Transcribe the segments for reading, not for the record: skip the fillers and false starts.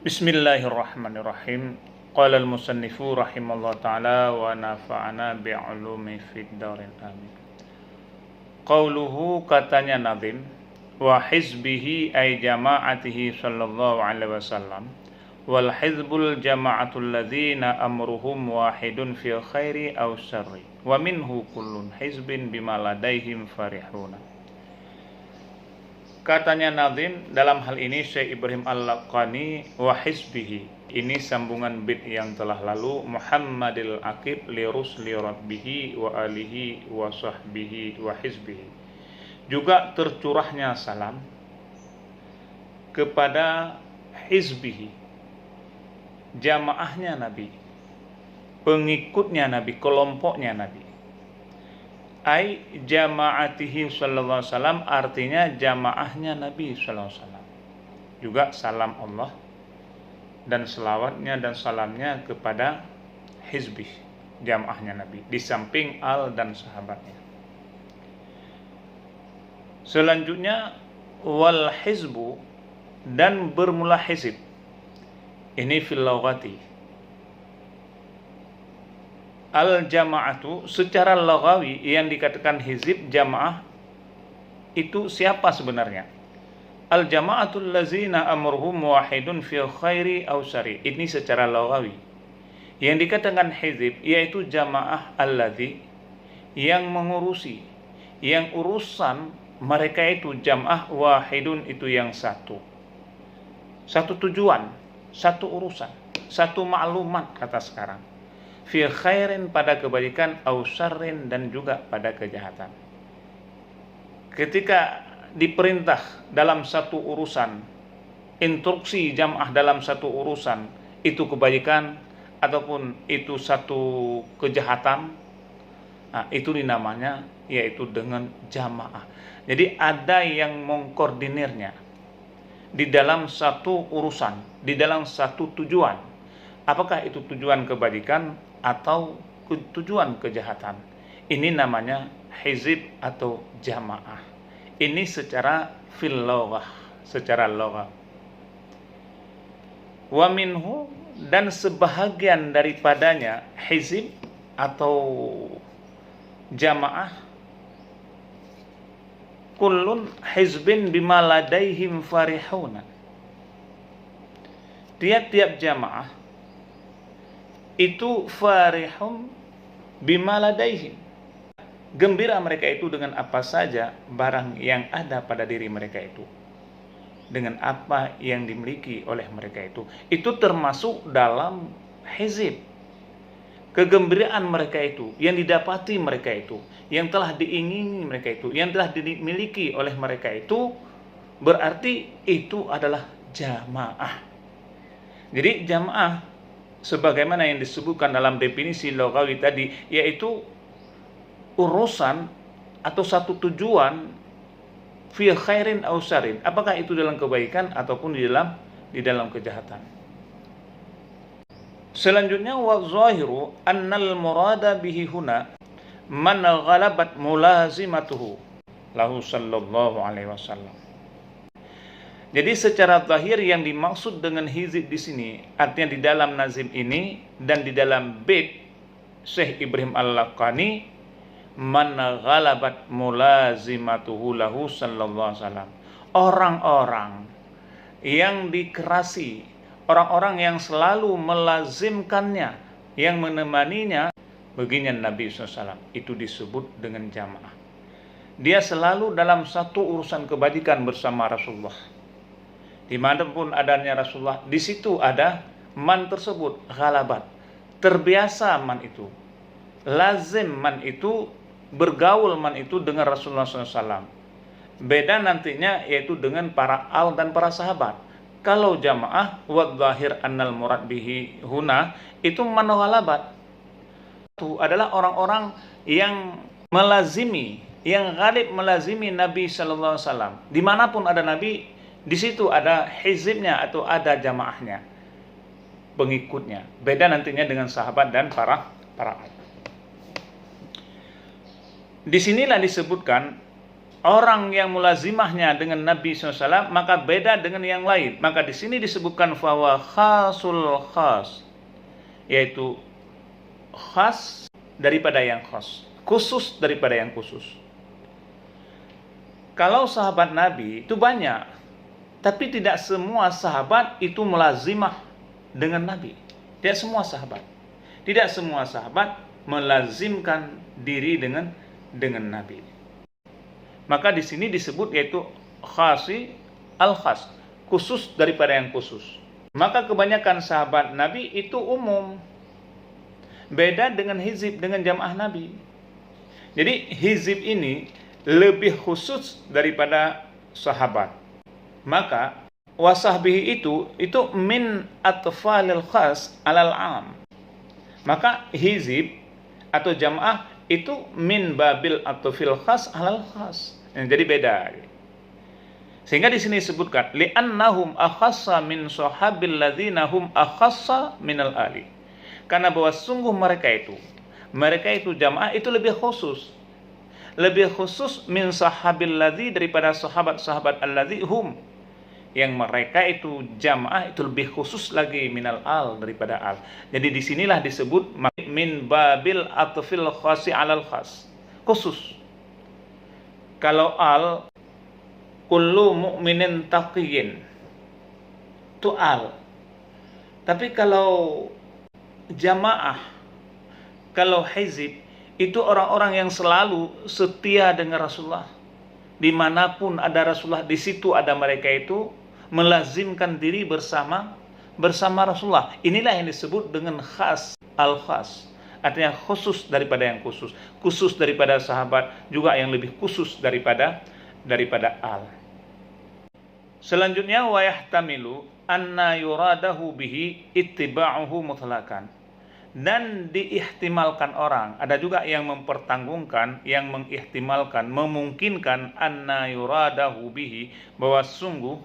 Bismillahirrahmanirrahim. Qala al-musannifu rahimallahu ta'ala wa nafa'ana bi'ulumi fid darin amin. Qauluhu, katanya nazim, wa hizbihi ay jama'atihi sallallahu alaihi wasallam, wal hizbul jama'atul ladzina amruhum wahidun fil khairi aw syarri wa minhu kullun hizbin bima ladaihim farihuna. Katanya nazim, dalam hal ini Syekh Ibrahim Al-Laqani, wa hizbihi, ini sambungan bait yang telah lalu, Muhammadil Aqib li rusli rabbihi wa alihi wa sahbihi wa hizbihi. Juga tercurahnya salam kepada hizbihi, jamaahnya Nabi, pengikutnya Nabi, kelompoknya Nabi. Ai jama'atihi sallallahu alaihi wasallam, artinya jamaahnya Nabi sallallahu alaihi wasallam. Juga salam Allah dan selawatnya dan salamnya kepada hizbih, jamaahnya Nabi, di samping al dan sahabatnya. Selanjutnya wal hizbu, dan bermula hizib. Ini fil lughati. Al-jama'atu, secara lughawi yang dikatakan hizib jamaah itu siapa sebenarnya? Al-jama'atul ladzina amruhum wahidun fil khairi aw syarri. Ini secara lughawi. Yang dikatakan hizib yaitu jamaah alladzi, yang mengurusi, yang urusan mereka itu jamaah wahidun, itu yang satu. Satu tujuan, satu urusan, satu maklumat kata sekarang. Fi khairin, pada kebaikan, au syarrin, dan juga pada kejahatan. Ketika diperintah dalam satu urusan, instruksi jamaah dalam satu urusan, itu kebaikan ataupun itu satu kejahatan, nah, itu dinamanya yaitu dengan jamaah. Jadi ada yang mengkoordinirnya di dalam satu urusan, di dalam satu tujuan. Apakah itu tujuan kebaikan atau tujuan kejahatan? Ini namanya hizib atau jamaah. Ini secara fil lughah, secara lughah. Wa minhu, dan sebahagian daripadanya hizib atau jamaah, kullun hizbin bima ladaihim farihuna. Tiap-tiap jamaah itu farihum bima ladaihim, gembira mereka itu dengan apa saja barang yang ada pada diri mereka itu, dengan apa yang dimiliki oleh mereka itu termasuk dalam hizib. Kegembiraan mereka itu, yang didapati mereka itu, yang telah diingini mereka itu, yang telah dimiliki oleh mereka itu, berarti itu adalah jamaah. Jadi jamaah sebagaimana yang disebutkan dalam definisi lughawi tadi, yaitu urusan atau satu tujuan fi khairin aw syarrin, apakah itu dalam kebaikan ataupun di dalam kejahatan. Selanjutnya wa zahiru annal murada bihi huna man ghalabat mulazimatuhu lahu sallallahu alaihi wasallam. Jadi secara zahir yang dimaksud dengan hizib di sini, artinya di dalam nazim ini dan di dalam bait Syekh Ibrahim Al-Laqani, man ghalabat mulazimatuhu lahu sallallahu alaihi wasallam. Orang-orang yang dikerasi, orang-orang yang selalu melazimkannya, yang menemaninya, baginya Nabi SAW, itu disebut dengan jamaah. Dia selalu dalam satu urusan kebajikan bersama Rasulullah. Dimanapun adanya Rasulullah, di situ ada man tersebut, ghalabat, terbiasa man itu, lazim man itu, bergaul man itu dengan Rasulullah SAW. Beda nantinya yaitu dengan para al dan para sahabat. Kalau jamaah wa zahir annal murad bihi huna, itu man ghalabat, itu adalah orang-orang yang melazimi, yang ghalib melazimi Nabi SAW. Dimanapun ada Nabi, di situ ada hizibnya atau ada jamaahnya, pengikutnya. Beda nantinya dengan sahabat dan para. Disinilah disebutkan orang yang mulazimahnya dengan Nabi SAW maka beda dengan yang lain. Maka di sini disebutkan fawa khasul khas, yaitu khas daripada yang khas, khusus daripada yang khusus. Kalau sahabat Nabi itu banyak, tapi tidak semua sahabat itu melazimah dengan Nabi. Tidak semua sahabat. Tidak semua sahabat melazimkan diri dengan Nabi. Maka di sini disebut yaitu khasi al-khas, khusus daripada yang khusus. Maka kebanyakan sahabat Nabi itu umum. Beda dengan hizib, dengan jamaah Nabi. Jadi hizib ini lebih khusus daripada sahabat. Maka wasahbihi itu min atfalil khas alal am. Maka hizib atau jamaah itu min babil atfil khas alal khas. Jadi beda. Sehingga di sini disebutkan li'annahum akhassa min sahabil ladzina hum akhassa minal ali. Karena bahwa sungguh mereka itu jamaah itu lebih khusus. Lebih khusus min sahabil ladzi daripada sahabat-sahabat alladzi hum, yang mereka itu jamaah itu lebih khusus lagi minal al daripada al. Jadi disinilah disebut min babil atfil khasi alal khas, khusus. Kalau al kullu mu'minin taqiyyin itu al. Tapi kalau jamaah, kalau hizib itu orang-orang yang selalu setia dengan Rasulullah. Dimanapun ada Rasulullah, di situ ada mereka itu melazimkan diri bersama Rasulullah. Inilah yang disebut dengan khas al-khas. Artinya khusus daripada yang khusus. Khusus daripada sahabat, juga yang lebih khusus daripada al. Selanjutnya wa yahtamilu anna yuradahu bihi ittiba'uhu mutlaqan. Dan diihtimalkan orang, ada juga yang mempertanggungkan, yang mengihtimalkan, memungkinkan anna yuradahu bihi, bahwa sungguh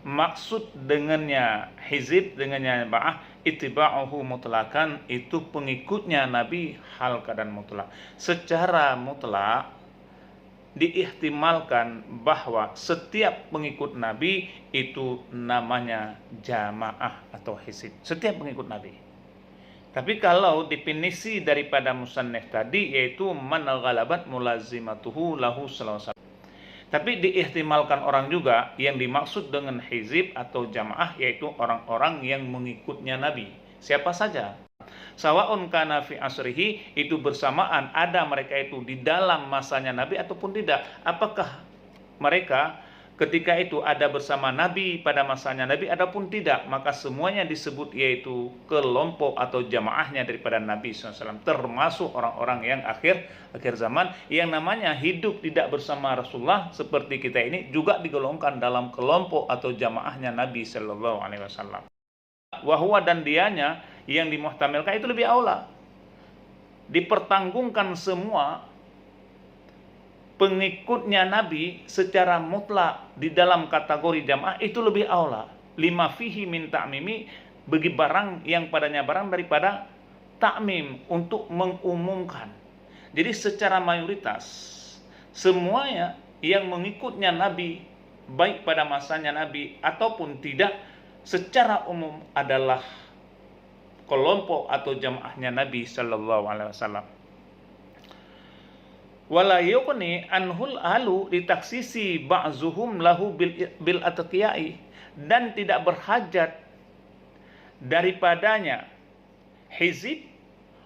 maksud dengannya hizib, dengannya ba'ah, ittiba'uhu mutlaqan, itu pengikutnya Nabi hal keadaan mutlak. Secara mutlak diihtimalkan bahwa setiap pengikut Nabi itu namanya jamaah atau hizib, setiap pengikut Nabi. Tapi kalau definisi daripada musannif tadi yaitu man ghalabat mulazimatuhu lahu sallallahu. Tapi diihtimalkan orang juga yang dimaksud dengan hizib atau jamaah yaitu orang-orang yang mengikutnya Nabi. Siapa saja? Sawa'un kana fi asrihi, itu bersamaan ada mereka itu di dalam masanya Nabi ataupun tidak. Apakah mereka ketika itu ada bersama Nabi pada masanya Nabi adapun tidak, maka semuanya disebut yaitu kelompok atau jamaahnya daripada Nabi SAW, termasuk orang-orang yang akhir zaman yang namanya hidup tidak bersama Rasulullah seperti kita ini juga digolongkan dalam kelompok atau jamaahnya Nabi SAW. Wahwa, dan dianya yang dimuhtamilkan itu lebih aula, dipertanggungkan semua pengikutnya Nabi secara mutlak di dalam kategori jamaah itu lebih aula. Lima fihi min ta'mimi, bagi barang yang padanya barang daripada ta'mim, untuk mengumumkan. Jadi secara mayoritas semuanya yang mengikutnya Nabi baik pada masanya Nabi ataupun tidak secara umum adalah kelompok atau jamaahnya Nabi sallallahu alaihi wasallam. Wala yuqni anhul alu ditaksisi ba'zuhum lahu bil atqiyai, dan tidak berhajat daripadanya hizib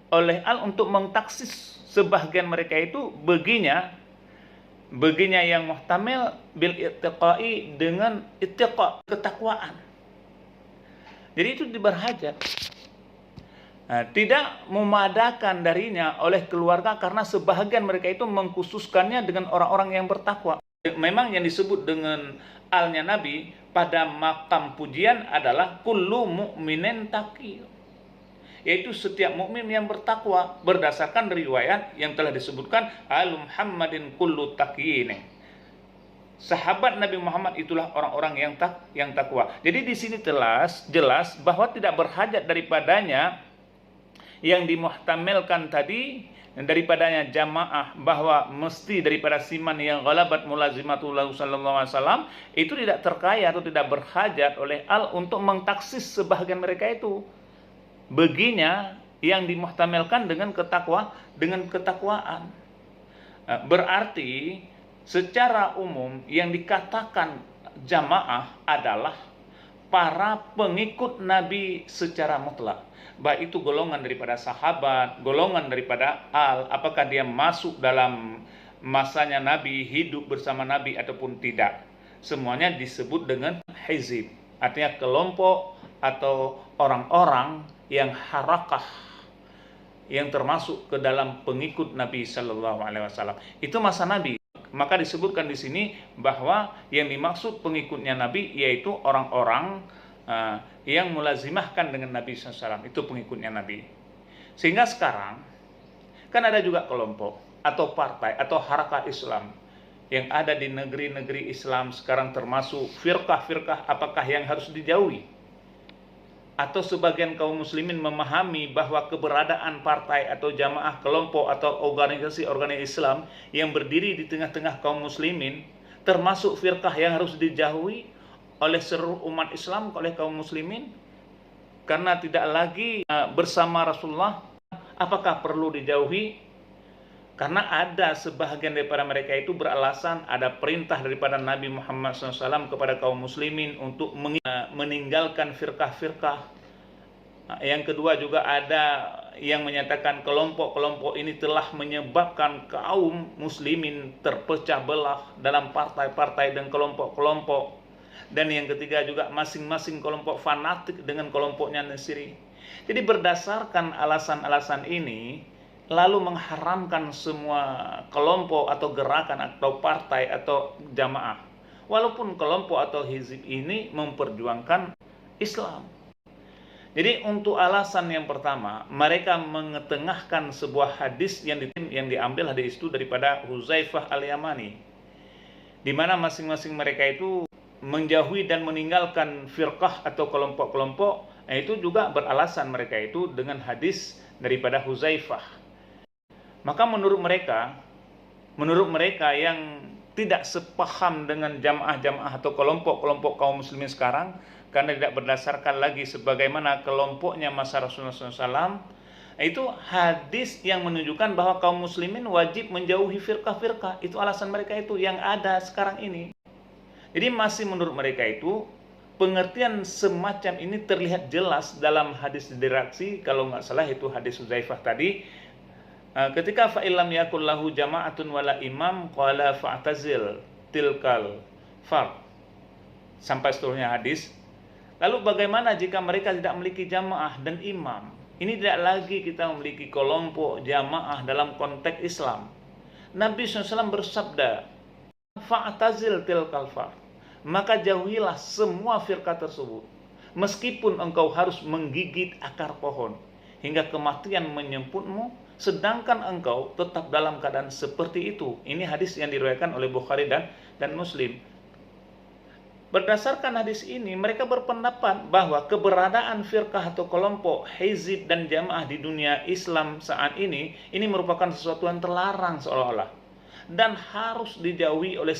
oleh al untuk mengtaksis sebahagian mereka itu baginya yang muhtamil bil ittiqai, dengan ittiqa, ketakwaan. Jadi itu diberhajat. Tidak memadakan darinya oleh keluarga karena sebahagian mereka itu mengkhususkannya dengan orang-orang yang bertakwa. Memang yang disebut dengan alnya Nabi pada makam pujian adalah kullu mu'minin taqi, yaitu setiap mukmin yang bertakwa, berdasarkan riwayat yang telah disebutkan al Muhammadin kullu taqiyyin. Sahabat Nabi Muhammad itulah orang-orang yang takwa. Jadi di sini jelas bahwa tidak berhajat daripadanya yang dimuhtamilkan tadi daripadanya jamaah, bahwa mesti daripada siman yang ghalabat mulazimatullah sallallahu alaihi wasallam, itu tidak terkaya atau tidak berhajat oleh untuk mengtaksis sebahagian mereka itu. Baginya yang dimuhtamelkan dengan ketakwaan. Berarti secara umum yang dikatakan jamaah adalah para pengikut Nabi secara mutlak. Baik itu golongan daripada sahabat, golongan daripada apakah dia masuk dalam masanya Nabi, hidup bersama Nabi ataupun tidak. Semuanya disebut dengan hizib, artinya kelompok atau orang-orang yang harakah, yang termasuk ke dalam pengikut Nabi Sallallahu Alaihi Wasallam. Itu masa Nabi. Maka disebutkan di sini bahwa yang dimaksud pengikutnya Nabi yaitu orang-orang yang mulazimahkan dengan Nabi SAW, itu pengikutnya Nabi. Sehingga sekarang kan ada juga kelompok atau partai atau harakah Islam yang ada di negeri-negeri Islam sekarang, termasuk firqah-firqah apakah yang harus dijauhi, atau sebagian kaum muslimin memahami bahwa keberadaan partai atau jamaah, kelompok atau organisasi Islam yang berdiri di tengah-tengah kaum muslimin termasuk firqah yang harus dijauhi oleh seluruh umat Islam, oleh kaum muslimin, karena tidak lagi bersama Rasulullah. Apakah perlu dijauhi? Karena ada sebahagian daripada mereka itu beralasan ada perintah daripada Nabi Muhammad SAW kepada kaum muslimin untuk meninggalkan firqah-firqah. Yang kedua juga ada yang menyatakan kelompok-kelompok ini telah menyebabkan kaum muslimin terpecah belah dalam partai-partai dan kelompok-kelompok. Dan yang ketiga juga masing-masing kelompok fanatik dengan kelompoknya sendiri. Jadi berdasarkan alasan-alasan ini, lalu mengharamkan semua kelompok atau gerakan atau partai atau jamaah, walaupun kelompok atau hizib ini memperjuangkan Islam. Jadi untuk alasan yang pertama, mereka mengetengahkan sebuah hadis yang diambil hadis itu daripada Huzaifah al-Yamani, di mana masing-masing mereka itu menjauhi dan meninggalkan firqah atau kelompok-kelompok. Itu juga beralasan mereka itu dengan hadis daripada Huzaifah. Maka menurut mereka yang tidak sepaham dengan jamaah-jamaah atau kelompok-kelompok kaum muslimin sekarang, karena tidak berdasarkan lagi sebagaimana kelompoknya masa Rasulullah SAW, itu hadis yang menunjukkan bahwa kaum muslimin wajib menjauhi firqah-firqah. Itu alasan mereka itu yang ada sekarang ini. Jadi masih menurut mereka itu pengertian semacam ini terlihat jelas dalam hadis direaksi, kalau nggak salah itu hadis Huzaifah tadi, ketika fa'ilam yakul lahu jama'atun wala imam qala fa'tazil tilkal fard, sampai seterusnya hadis. Lalu bagaimana jika mereka tidak memiliki jamaah dan imam? Ini tidak lagi kita memiliki kelompok jamaah dalam konteks Islam. Nabi SAW bersabda, fa'tazil tilkal fard, maka jauhilah semua firqah tersebut, meskipun engkau harus menggigit akar pohon hingga kematian menjemputmu, sedangkan engkau tetap dalam keadaan seperti itu. Ini hadis yang diriwayatkan oleh Bukhari dan Muslim. Berdasarkan hadis ini, mereka berpendapat bahwa keberadaan firqah atau kelompok, hizib dan jamaah di dunia Islam saat ini merupakan sesuatu yang terlarang seolah-olah, dan harus dijauhi oleh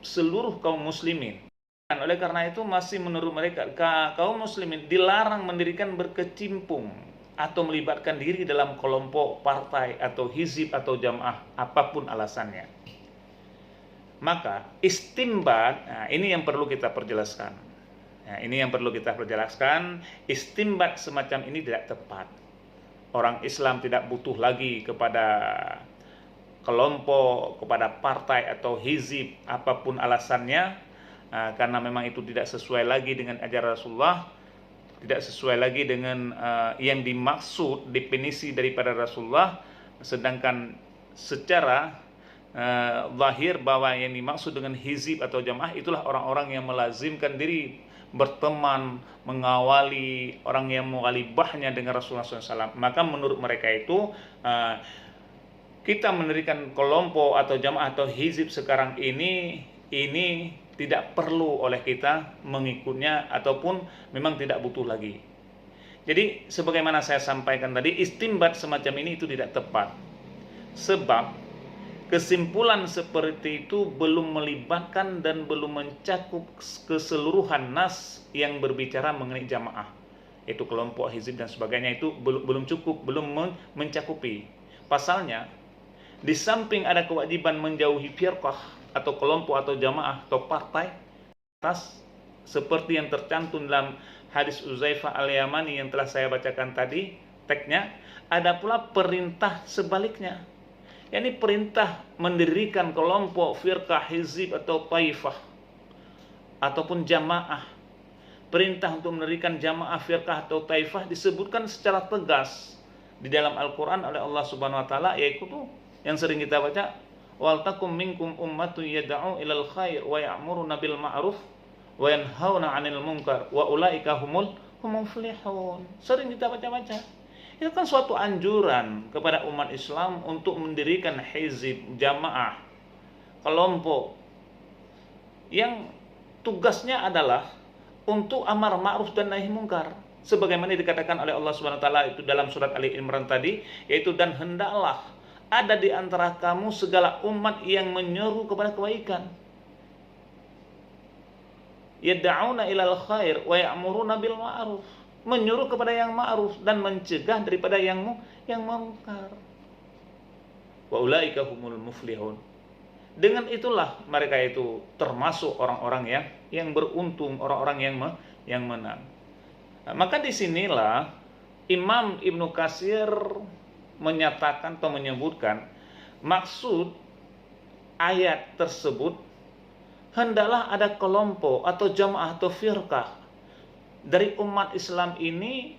seluruh kaum muslimin. Dan oleh karena itu masih menurut mereka kaum muslimin dilarang mendirikan berkecimpung atau melibatkan diri dalam kelompok, partai atau hizib atau jamaah apapun alasannya. Maka istimbat, ini yang perlu kita perjelaskan. Istimbat semacam ini tidak tepat. Orang Islam tidak butuh lagi kepada kelompok, kepada partai atau hizib apapun alasannya, karena memang itu tidak sesuai lagi dengan ajaran Rasulullah, tidak sesuai lagi dengan yang dimaksud definisi daripada Rasulullah. Sedangkan secara zahir bahwa yang dimaksud dengan hizib atau jamaah itulah orang-orang yang melazimkan diri berteman, mengawali orang yang mughalibahnya dengan Rasulullah SAW. Maka menurut mereka itu kita mendirikan kelompok atau jamaah atau hizib sekarang ini tidak perlu oleh kita mengikutnya, ataupun memang tidak butuh lagi. Jadi sebagaimana saya sampaikan tadi, istimbat semacam ini itu tidak tepat. Sebab kesimpulan seperti itu belum melibatkan dan belum mencakup keseluruhan nas yang berbicara mengenai jamaah, yaitu kelompok, hizib dan sebagainya. Itu belum cukup, belum mencakupi. Pasalnya, di samping ada kewajiban menjauhi firqah atau kelompok atau jamaah atau partai atas seperti yang tercantum dalam hadis Uzaifah al-Yamani yang telah saya bacakan tadi teksnya, ada pula perintah sebaliknya, yakni perintah mendirikan kelompok, firqah, hizib atau taifah ataupun jamaah. Perintah untuk mendirikan jamaah, firqah atau taifah disebutkan secara tegas di dalam Al-Qur'an oleh Allah Subhanahu wa taala, yaitu yang sering kita baca, wal takum minkum ummatun yad'u ilal khair wa ya'muruna bil ma'ruf wa yanhauna 'anil munkar wa ulaika humul muflihun. Sering kita baca-baca. Itu kan suatu anjuran kepada umat Islam untuk mendirikan hizib, jamaah, kelompok yang tugasnya adalah untuk amar ma'ruf dan nahi mungkar, sebagaimana dikatakan oleh Allah Subhanahu wa taala itu dalam surat Ali Imran tadi, yaitu dan hendaklah ada di antara kamu segala umat yang menyeru kepada kebaikan, yad'una ilal khair wa ya'muruna bil ma'ruf, menyuruh kepada yang ma'ruf dan mencegah daripada yang mungkar. Wa ulaika humul muflihun. Dengan itulah mereka itu termasuk orang-orang yang beruntung, orang-orang yang menang. Nah, maka disinilah Imam Ibnu Katsir menyatakan atau menyebutkan maksud ayat tersebut, hendaklah ada kelompok atau jamaah atau firqah dari umat Islam ini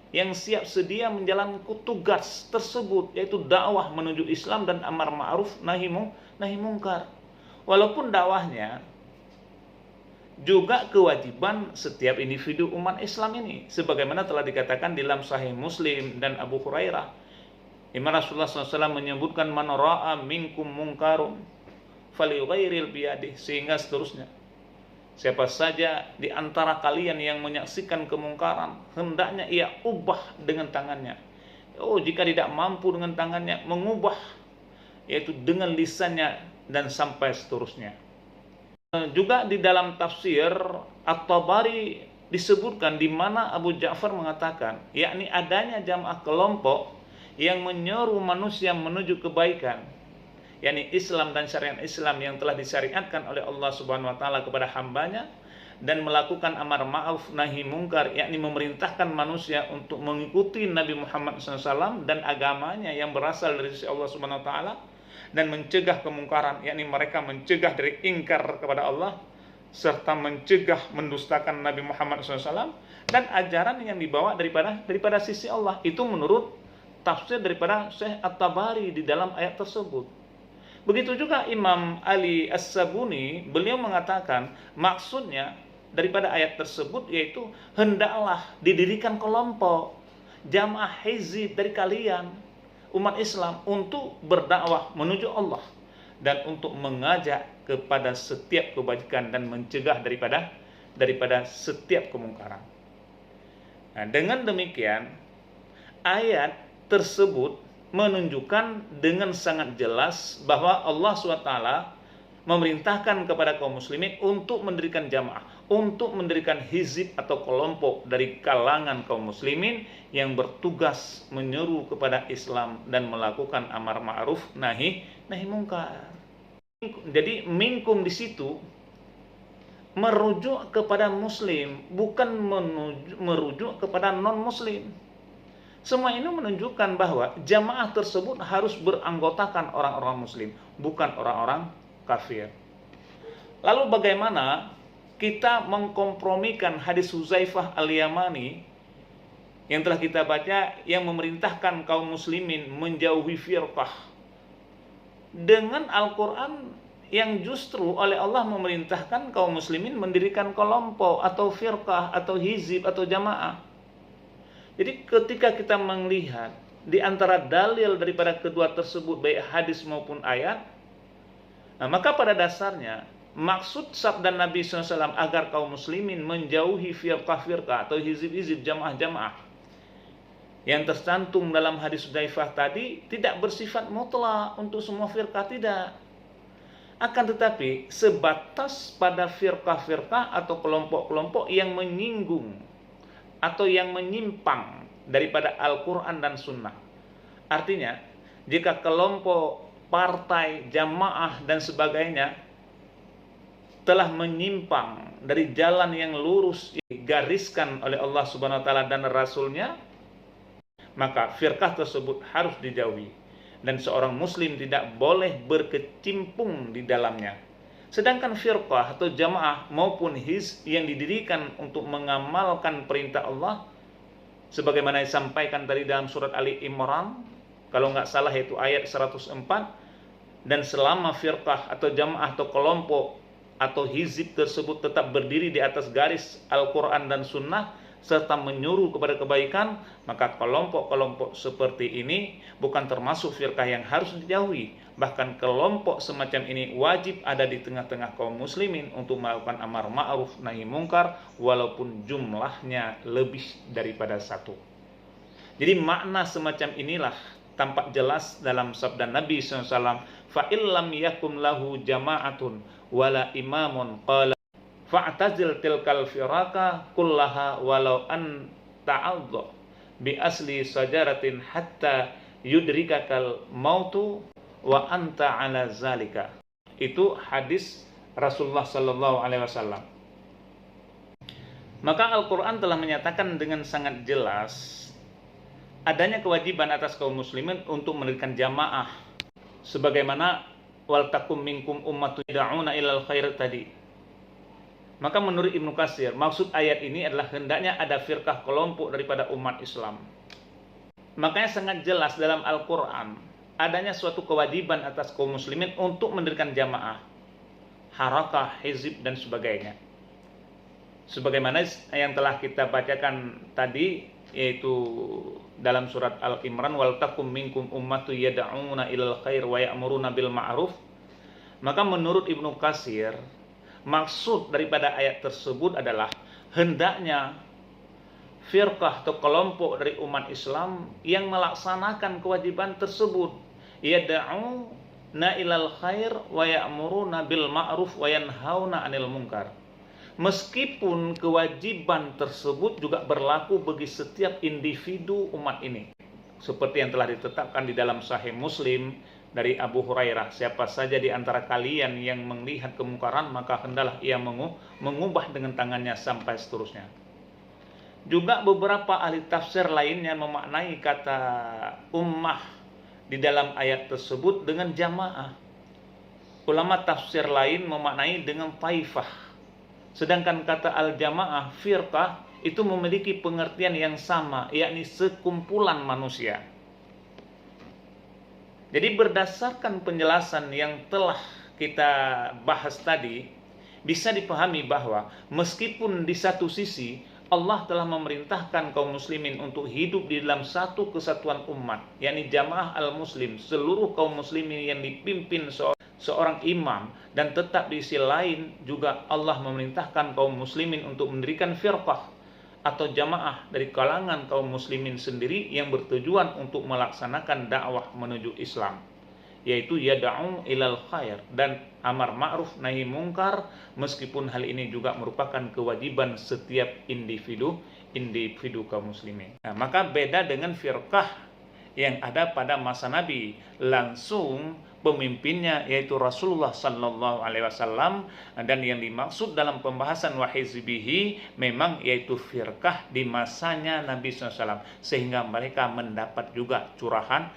yang siap sedia menjalankan tugas tersebut, yaitu dakwah menuju Islam dan amar ma'ruf nahi mungkar. Walaupun dakwahnya juga kewajiban setiap individu umat Islam ini, sebagaimana telah dikatakan di dalam Sahih Muslim dan Abu Hurairah, di mana Rasulullah SAW menyebutkan man ra'a minkum mungkarun falyughayyiril biyadihi, sehingga seterusnya. Siapa saja di antara kalian yang menyaksikan kemungkaran, hendaknya ia ubah dengan tangannya. Jika tidak mampu dengan tangannya, mengubah, yaitu dengan lisannya, dan sampai seterusnya. Juga di dalam tafsir At-Tabari disebutkan di mana Abu Ja'far mengatakan, yakni adanya jamaah kelompok yang menyeru manusia menuju kebaikan, yakni Islam dan syariat Islam yang telah disyariatkan oleh Allah Subhanahu wa taala kepada hambanya, dan melakukan amar ma'ruf nahi mungkar, yakni memerintahkan manusia untuk mengikuti Nabi Muhammad SAW dan agamanya yang berasal dari sisi Allah Subhanahu wa taala, dan mencegah kemungkaran, yakni mereka mencegah dari ingkar kepada Allah serta mencegah mendustakan Nabi Muhammad SAW dan ajaran yang dibawa daripada sisi Allah. Itu menurut tafsir daripada Syekh At-Tabari di dalam ayat tersebut. Begitu juga Imam Ali As-Sabuni, beliau mengatakan maksudnya daripada ayat tersebut yaitu hendaklah didirikan kelompok, jamaah hizib dari kalian umat Islam untuk berdakwah menuju Allah dan untuk mengajak kepada setiap kebajikan dan mencegah daripada setiap kemungkaran. Nah, dengan demikian ayat tersebut menunjukkan dengan sangat jelas bahwa Allah SWT memerintahkan kepada kaum muslimin untuk mendirikan jamaah, untuk mendirikan hizib atau kelompok dari kalangan kaum muslimin yang bertugas menyeru kepada Islam dan melakukan amar ma'ruf nahi mungkar. Jadi minkum di situ merujuk kepada muslim, bukan merujuk kepada non muslim. Semua ini menunjukkan bahwa jamaah tersebut harus beranggotakan orang-orang muslim, bukan orang-orang kafir. Lalu bagaimana kita mengkompromikan hadis Huzaifah al-Yamani yang telah kita baca, yang memerintahkan kaum muslimin menjauhi firqah, dengan Al-Quran yang justru oleh Allah memerintahkan kaum muslimin mendirikan kelompok atau firqah atau hizib atau jamaah. Jadi ketika kita melihat di antara dalil daripada kedua tersebut, baik hadis maupun ayat, maka pada dasarnya maksud sabda Nabi SAW agar kaum muslimin menjauhi firqah-firqah atau hizib-hizib, jamaah-jamaah yang tercantum dalam hadis Hudzaifah tadi tidak bersifat mutlak untuk semua firqah, tidak. Akan tetapi sebatas pada firqah-firqah atau kelompok-kelompok yang menyinggung atau yang menyimpang daripada Al-Quran dan Sunnah. Artinya, jika kelompok, partai, jamaah dan sebagainya telah menyimpang dari jalan yang lurus yang digariskan oleh Allah Subhanahu wa taala dan Rasulnya, maka firqah tersebut harus dijauhi dan seorang muslim tidak boleh berkecimpung di dalamnya. Sedangkan firqah atau jamaah maupun hizb yang didirikan untuk mengamalkan perintah Allah sebagaimana disampaikan tadi dalam surat Ali Imran, kalau nggak salah yaitu ayat 104, dan selama firqah atau jamaah atau kelompok atau hizib tersebut tetap berdiri di atas garis Al-Quran dan Sunnah serta menyuruh kepada kebaikan, maka kelompok-kelompok seperti ini bukan termasuk firqah yang harus dijauhi. Bahkan kelompok semacam ini wajib ada di tengah-tengah kaum muslimin untuk melakukan amar ma'ruf nahi mungkar walaupun jumlahnya lebih daripada satu. Jadi makna semacam inilah tampak jelas dalam sabda Nabi SAW, fa'illam yakum lahu jama'atun wala imamun qala fa'tazil tilkal firaka kullaha walau an ta'adha bi asli sajaratin hatta yudrikakal mautu wa anta ala zalika. Itu hadis Rasulullah sallallahu alaihi wasallam. Maka Al-Quran telah menyatakan dengan sangat jelas adanya kewajiban atas kaum muslimin untuk mendirikan jamaah sebagaimana wal takum minkum ummatun yad'una ilal khair tadi. Maka menurut Ibnu Katsir, maksud ayat ini adalah hendaknya ada firqah kelompok daripada umat Islam. Makanya sangat jelas dalam Al-Quran adanya suatu kewajiban atas kaum muslimin untuk mendirikan jamaah, harakah, hizib dan sebagainya. Sebagaimana yang telah kita bacakan tadi, yaitu dalam surat Al-Imran, wal takum minkum ummatu yad'una ilal khair wa ya'muruna bil ma'ruf. Maka menurut Ibnu Katsir, maksud daripada ayat tersebut adalah hendaknya firqah atau kelompok dari umat Islam yang melaksanakan kewajiban tersebut, yad'una ilal khair wa ya'muruna bil ma'ruf wa yanhauna 'anil munkar. Meskipun kewajiban tersebut juga berlaku bagi setiap individu umat ini, seperti yang telah ditetapkan di dalam Sahih Muslim dari Abu Hurairah, siapa saja di antara kalian yang melihat kemungkaran maka hendaklah ia mengubah dengan tangannya sampai seterusnya. Juga beberapa ahli tafsir lainnya memaknai kata ummah di dalam ayat tersebut dengan jamaah. Ulama tafsir lain memaknai dengan taifah. Sedangkan kata al-jamaah, firqah, itu memiliki pengertian yang sama, yakni sekumpulan manusia. Jadi berdasarkan penjelasan yang telah kita bahas tadi, bisa dipahami bahwa meskipun di satu sisi Allah telah memerintahkan kaum muslimin untuk hidup di dalam satu kesatuan umat, yakni jamaah al-muslim, seluruh kaum muslimin yang dipimpin seorang imam, dan tetap di sisi lain juga Allah memerintahkan kaum muslimin untuk mendirikan firqah atau jamaah dari kalangan kaum muslimin sendiri yang bertujuan untuk melaksanakan dakwah menuju Islam, yaitu yad'u ilal khair dan amar ma'ruf nahi mungkar, meskipun hal ini juga merupakan kewajiban setiap individu kaum muslimin. Nah, maka beda dengan firqah yang ada pada masa Nabi, langsung pemimpinnya yaitu Rasulullah sallallahu alaihi wasallam, dan yang dimaksud dalam pembahasan wa hizbihi memang yaitu firqah di masanya Nabi SAW, sehingga mereka mendapat juga curahan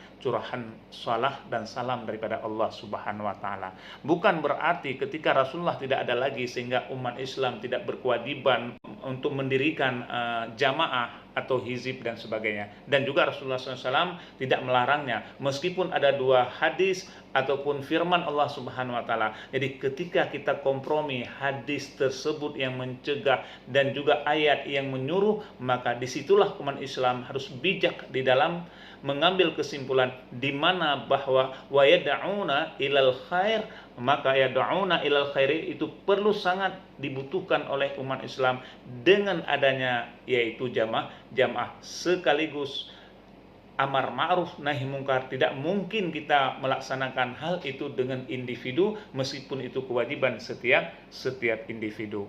salah dan salam daripada Allah Subhanahu wa taala. Bukan berarti ketika Rasulullah tidak ada lagi sehingga umat Islam tidak berkewajiban untuk mendirikan jamaah atau hizib dan sebagainya. Dan juga Rasulullah SAW tidak melarangnya, meskipun ada dua hadis ataupun firman Allah Subhanahu wa taala. Jadi ketika kita kompromi hadis tersebut yang mencegah dan juga ayat yang menyuruh, maka disitulah umat Islam harus bijak di dalam mengambil kesimpulan di mana bahwa wa yad'una ilal khair, maka yad'una ilal khair itu perlu sangat dibutuhkan oleh umat Islam dengan adanya yaitu jamaah sekaligus amar ma'ruf nahi mungkar, tidak mungkin kita melaksanakan hal itu dengan individu meskipun itu kewajiban setiap individu.